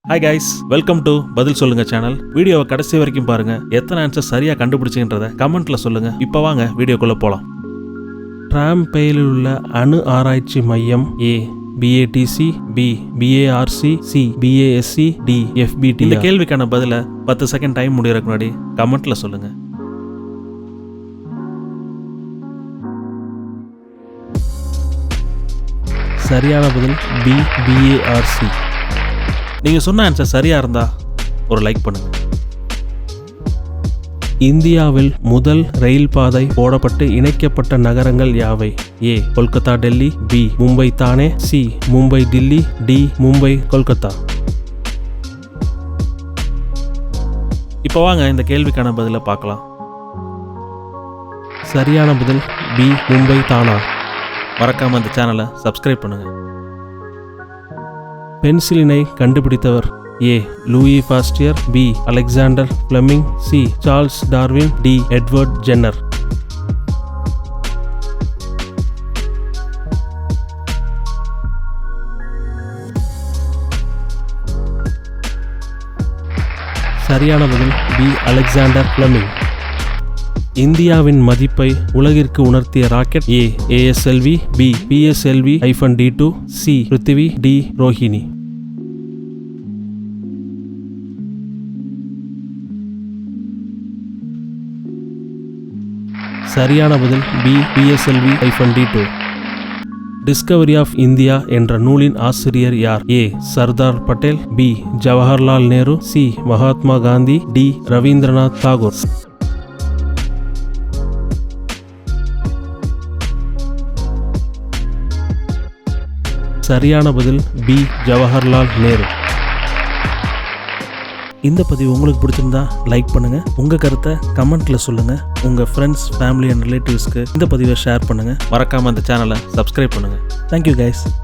Hi guys, welcome to பதில் சொல்லுங்க channel. வீடியோவை கடைசி வரைக்கும் பாருங்க. எத்தனை ஆன்சர் சரியா கண்டுபிடிச்சுன்றத கமெண்ட்ல சொல்லுங்க. இப்போ வாங்க வீடியோக்குள்ள போலாம். டிராம்பெயில் உள்ள அணு ஆராய்ச்சி மையம் ஏ BATC, B BARC, C BASC, D FBT. இந்த கேள்விக்கான பதில 10 செகண்ட் டைம் முடியறதுக்கு முன்னாடி கமெண்ட்ல சொல்லுங்க. சரியான பதில் B BARC. நீங்க சொன்ன ஆன்சர் சரியா இருந்தா ஒரு லைக் பண்ணுங்க. இந்தியாவில் முதல் ரயில் பாதை போடப்பட்டு இணைக்கப்பட்ட நகரங்கள் யாவை? ஏ கொல்கத்தா டெல்லி, பி மும்பை தானே, சி மும்பை டில்லி, டி மும்பை கொல்கத்தா. இப்போ வாங்க இந்த கேள்விக்கான பதில பார்க்கலாம். சரியான பதில் பி மும்பை தானா. மறக்காம இந்த சேனலை சப்ஸ்கிரைப் பண்ணுங்க. பென்சிலினை கண்டுபிடித்தவர்? A Louis Pasteur, B Alexander Fleming, C Charles Darwin, D Edward Jenner. சரியான பதில் பி அலெக்சாண்டர் ஃப்ளெமிங். இந்தியாவின் மதிப்பை உலகிற்கு உணர்த்திய rocket? A ASLV, B PSLV-D2, C Prithvi, D Rohini. சரியான பதில் B PSLV-D2. Discovery of India என்ற நூலின் ஆசிரியர் யார்? A Sardar Patel, B Jawaharlal Nehru, C Mahatma Gandhi, D Rabindranath Tagore. சரியான பதில் பி ஜவஹர்லால் நேரு. இந்த பதிவு உங்களுக்கு பிடிச்சிருந்தா லைக் பண்ணுங்க. உங்க கருத்தை கமெண்ட்ல சொல்லுங்க. உங்க ஃப்ரெண்ட்ஸ், ஃபேமிலி அண்ட் ரிலேட்டிவ்ஸ்க்கு இந்த பதிவை ஷேர் பண்ணுங்க. மறக்காம இந்த சேனலை சப்ஸ்கிரைப் பண்ணுங்க. Thank you guys.